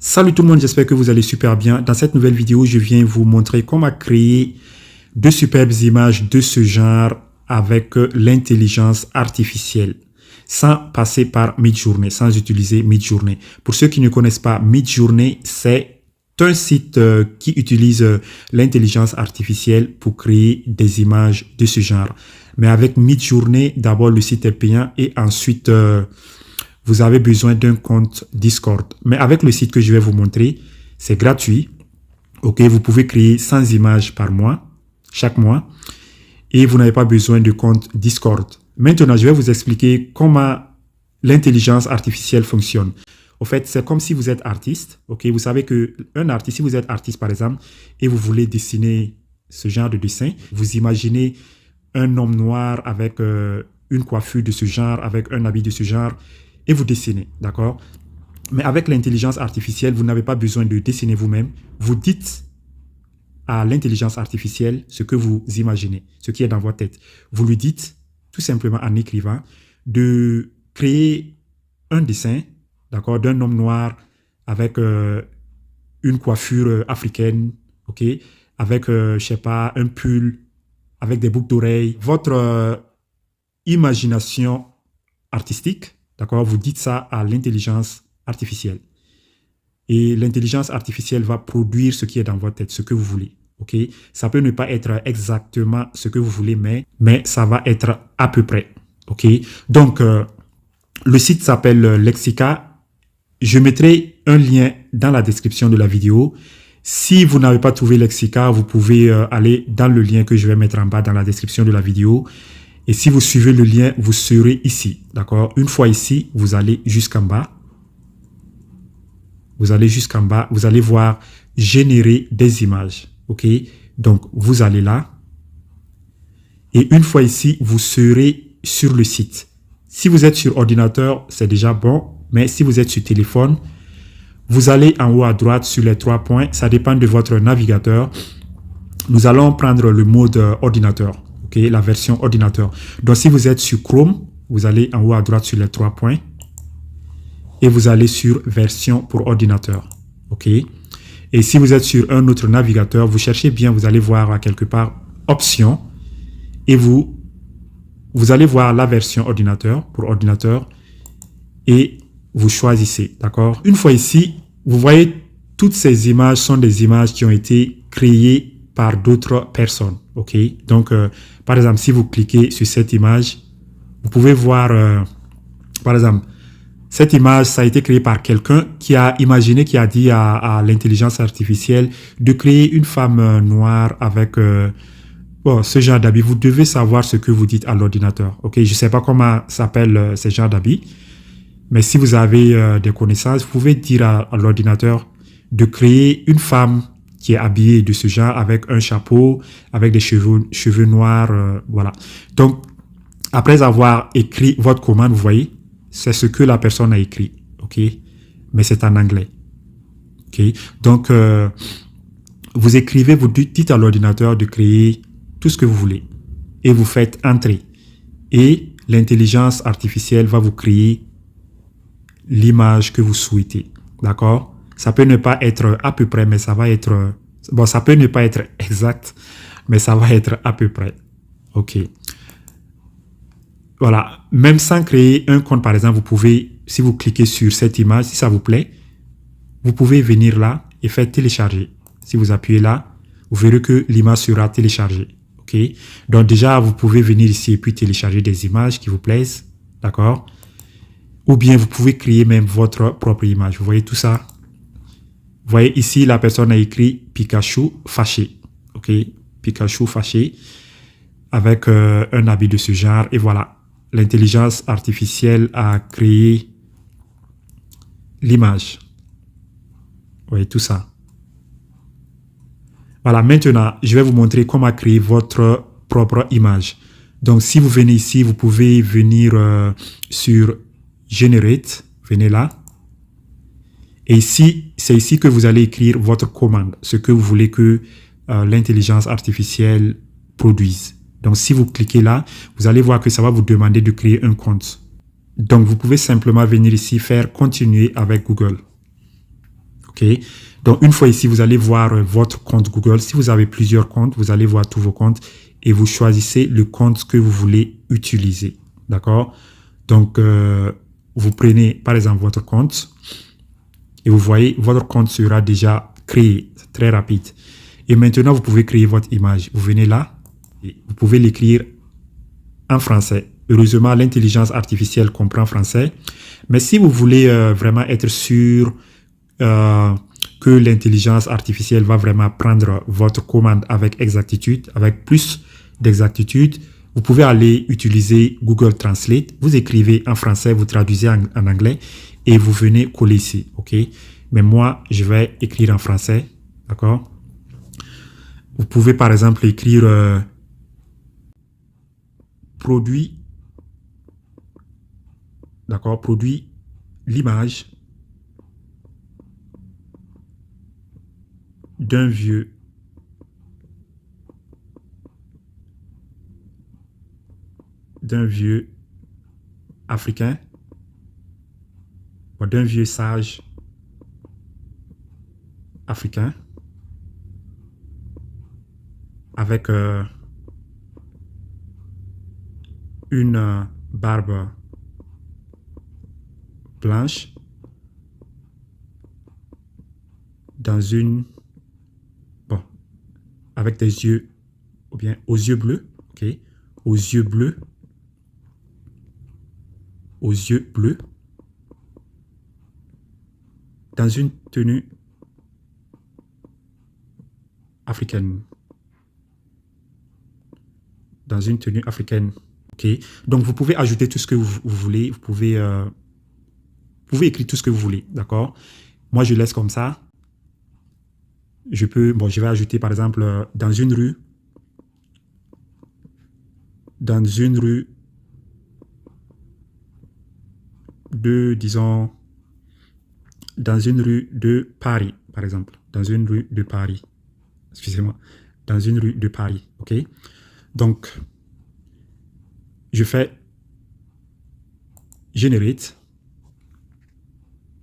Salut tout le monde, j'espère que vous allez super bien. Dans cette nouvelle vidéo, je viens vous montrer comment créer de superbes images de ce genre avec l'intelligence artificielle sans passer par Midjourney, sans utiliser Midjourney. Pour ceux qui ne connaissent pas, Midjourney, c'est un site qui utilise l'intelligence artificielle pour créer des images de ce genre. Mais avec Midjourney, d'abord le site est payant et ensuite vous avez besoin d'un compte Discord. Mais avec le site que je vais vous montrer, c'est gratuit. Ok, vous pouvez créer 100 images par mois, chaque mois, et vous n'avez pas besoin de compte Discord. Maintenant, je vais vous expliquer comment l'intelligence artificielle fonctionne. En fait, c'est comme si vous êtes artiste. Ok, vous savez que un artiste, si vous êtes artiste par exemple, et vous voulez dessiner ce genre de dessin, vous imaginez un homme noir avec une coiffure de ce genre, avec un habit de ce genre, et vous dessinez, d'accord? Mais avec l'intelligence artificielle, vous n'avez pas besoin de dessiner vous-même. Vous dites à l'intelligence artificielle ce que vous imaginez, ce qui est dans votre tête. Vous lui dites, tout simplement en écrivant, de créer un dessin, d'accord, d'un homme noir avec une coiffure africaine, ok, avec, je sais pas, un pull, avec des boucles d'oreilles. Votre imagination artistique, d'accord, vous dites ça à l'intelligence artificielle. Et l'intelligence artificielle va produire ce qui est dans votre tête, ce que vous voulez. Ok, ça peut ne pas être exactement ce que vous voulez, mais ça va être à peu près. Ok, donc le site s'appelle Lexica. Je mettrai un lien dans la description de la vidéo. Si vous n'avez pas trouvé Lexica, vous pouvez aller dans le lien que je vais mettre en bas dans la description de la vidéo. Et si vous suivez le lien, vous serez ici. D'accord? Une fois ici, vous allez jusqu'en bas. Vous allez jusqu'en bas. Vous allez voir générer des images. OK? Donc, vous allez là. Et une fois ici, vous serez sur le site. Si vous êtes sur ordinateur, c'est déjà bon. Mais si vous êtes sur téléphone, vous allez en haut à droite sur les 3 points. Ça dépend de votre navigateur. Nous allons prendre le mode ordinateur. OK? La version ordinateur. Donc, si vous êtes sur Chrome, vous allez en haut à droite sur les 3 points. Et vous allez sur version pour ordinateur. OK? Et si vous êtes sur un autre navigateur, vous cherchez bien, vous allez voir quelque part options et vous allez voir la version ordinateur pour ordinateur et vous choisissez, d'accord? Une fois ici, vous voyez toutes ces images sont des images qui ont été créées par d'autres personnes, ok? Donc, par exemple, si vous cliquez sur cette image, vous pouvez voir, par exemple, cette image, ça a été créé par quelqu'un qui a imaginé, qui a dit à l'intelligence artificielle de créer une femme noire avec ce genre d'habit. Vous devez savoir ce que vous dites à l'ordinateur. Ok, je ne sais pas comment s'appelle ce genre d'habit, mais si vous avez des connaissances, vous pouvez dire à l'ordinateur de créer une femme qui est habillée de ce genre avec un chapeau, avec des cheveux noirs, voilà. Donc, après avoir écrit votre commande, vous voyez, c'est ce que la personne a écrit, ok? Mais c'est en anglais, ok? Donc, vous écrivez, vous dites à l'ordinateur de créer tout ce que vous voulez et vous faites entrer. Et l'intelligence artificielle va vous créer l'image que vous souhaitez, d'accord? Ça peut ne pas être à peu près, mais ça va être... Bon, ça peut ne pas être exact, mais ça va être à peu près, ok? Voilà, même sans créer un compte, par exemple, vous pouvez, si vous cliquez sur cette image, si ça vous plaît, vous pouvez venir là et faire télécharger. Si vous appuyez là, vous verrez que l'image sera téléchargée. Ok? Donc déjà, vous pouvez venir ici et puis télécharger des images qui vous plaisent. D'accord? Ou bien vous pouvez créer même votre propre image. Vous voyez tout ça? Vous voyez ici, la personne a écrit Pikachu fâché. Ok? Pikachu fâché avec un habit de ce genre. Et voilà. L'intelligence artificielle a créé l'image. Vous voyez tout ça. Voilà, maintenant, je vais vous montrer comment créer votre propre image. Donc, si vous venez ici, vous pouvez venir sur Generate. Venez là. Et ici, c'est ici que vous allez écrire votre commande, ce que vous voulez que l'intelligence artificielle produise. Donc, si vous cliquez là, vous allez voir que ça va vous demander de créer un compte. Donc, vous pouvez simplement venir ici, faire continuer avec Google. OK? OK? Donc, une fois ici, vous allez voir votre compte Google. Si vous avez plusieurs comptes, vous allez voir tous vos comptes et vous choisissez le compte que vous voulez utiliser. D'accord? Donc, vous prenez par exemple votre compte et vous voyez, votre compte sera déjà créé. C'est très rapide. Et maintenant, vous pouvez créer votre image. Vous venez là et vous pouvez l'écrire en français. Heureusement, l'intelligence artificielle comprend français. Mais si vous voulez vraiment être sûr que l'intelligence artificielle va vraiment prendre votre commande avec exactitude, avec plus d'exactitude, vous pouvez aller utiliser Google Translate. Vous écrivez en français, vous traduisez en anglais et vous venez coller ici. OK? Mais moi, je vais écrire en français. D'accord? Vous pouvez par exemple écrire produit. D'accord? Produit l'image d'un vieux africain, ou d'un vieux sage africain avec une barbe blanche dans une avec des yeux ou bien aux yeux bleus, OK, aux yeux bleus dans une tenue africaine. OK. Donc, vous pouvez ajouter tout ce que vous voulez. Vous pouvez écrire tout ce que vous voulez. D'accord? Moi, je laisse comme ça. Je vais ajouter, par exemple, dans une rue de, disons, dans une rue de Paris, par exemple. Dans une rue de Paris. Excusez-moi. Dans une rue de Paris. OK? Donc, je fais Generate.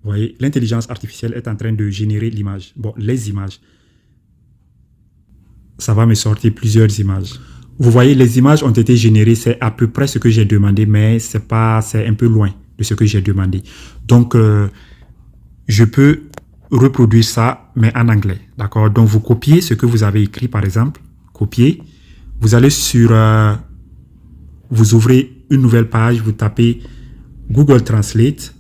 Vous voyez, l'intelligence artificielle est en train de générer l'image. Bon, les images. Ça va me sortir plusieurs images. Vous voyez, les images ont été générées. C'est à peu près ce que j'ai demandé, mais c'est un peu loin de ce que j'ai demandé. Donc, je peux reproduire ça, mais en anglais. D'accord? Donc, vous copiez ce que vous avez écrit, par exemple. Copier. Vous allez sur... vous ouvrez une nouvelle page. Vous tapez Google Translate.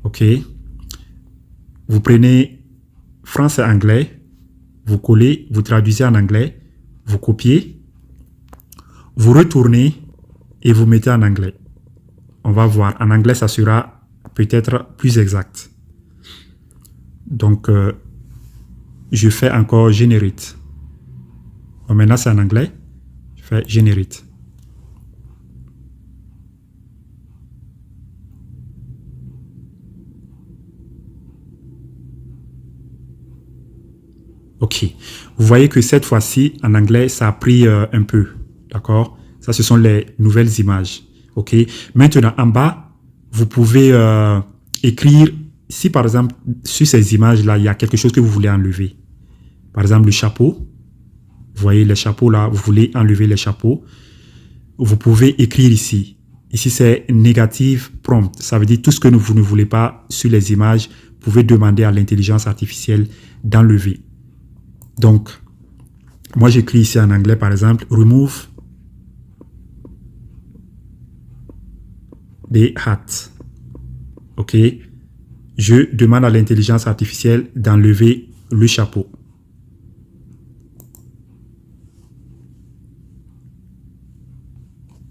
OK. Vous prenez français-anglais. Vous collez. Vous traduisez en anglais. Vous copiez. Vous retournez et vous mettez en anglais. On va voir. En anglais, ça sera peut-être plus exact. Donc, je fais encore Generate. Bon, maintenant, c'est en anglais. Je fais Generate. OK. Vous voyez que cette fois-ci, en anglais, ça a pris un peu. D'accord? Ça, ce sont les nouvelles images. OK. Maintenant, en bas, vous pouvez écrire, si par exemple, sur ces images-là, il y a quelque chose que vous voulez enlever. Par exemple, le chapeau. Vous voyez les chapeaux là, vous voulez enlever les chapeaux. Vous pouvez écrire ici. Ici, c'est négative prompt. Ça veut dire tout ce que vous ne voulez pas sur les images, vous pouvez demander à l'intelligence artificielle d'enlever. Donc, moi, j'écris ici en anglais, par exemple, remove the hat. OK. Je demande à l'intelligence artificielle d'enlever le chapeau.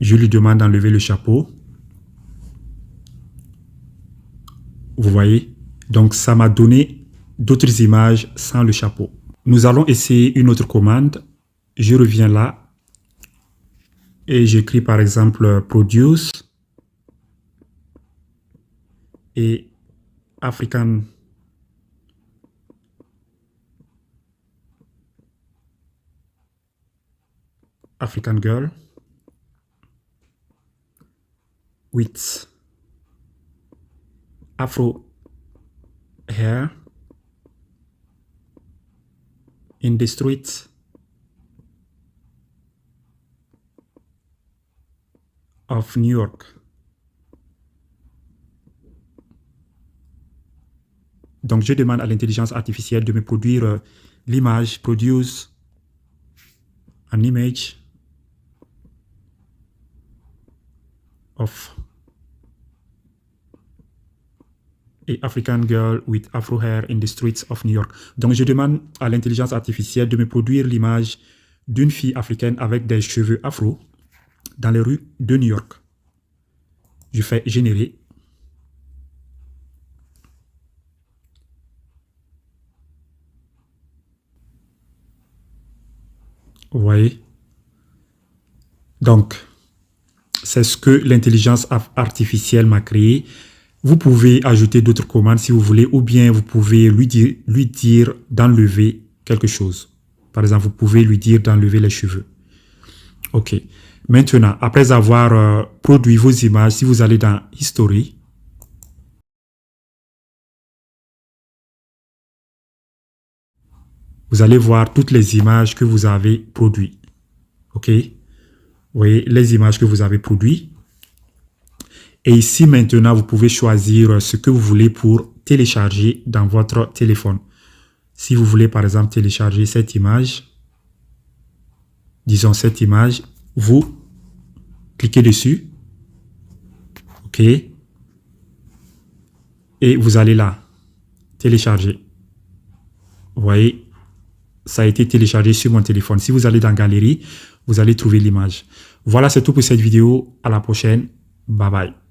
Je lui demande d'enlever le chapeau. Vous voyez? Donc, ça m'a donné d'autres images sans le chapeau. Nous allons essayer une autre commande. Je reviens là et j'écris par exemple produce et African girl with Afro hair in the streets of New York. Donc, je demande à l'intelligence artificielle de me produire l'image, produce an image of a African girl with afro hair in the streets of New York. Donc, je demande à l'intelligence artificielle de me produire l'image d'une fille africaine avec des cheveux afro dans les rues de New York. Je fais générer. Vous voyez? Donc, c'est ce que l'intelligence artificielle m'a créé. Vous pouvez ajouter d'autres commandes si vous voulez, ou bien vous pouvez lui dire d'enlever quelque chose. Par exemple, vous pouvez lui dire d'enlever les cheveux. OK. Maintenant, après avoir produit vos images, si vous allez dans History, vous allez voir toutes les images que vous avez produites. OK? Vous voyez les images que vous avez produites. Et ici, maintenant, vous pouvez choisir ce que vous voulez pour télécharger dans votre téléphone. Si vous voulez, par exemple, télécharger cette image, disons cette image, vous cliquez dessus. OK. Et vous allez là, télécharger. Vous voyez, ça a été téléchargé sur mon téléphone. Si vous allez dans Galerie, vous allez trouver l'image. Voilà, c'est tout pour cette vidéo. À la prochaine. Bye bye.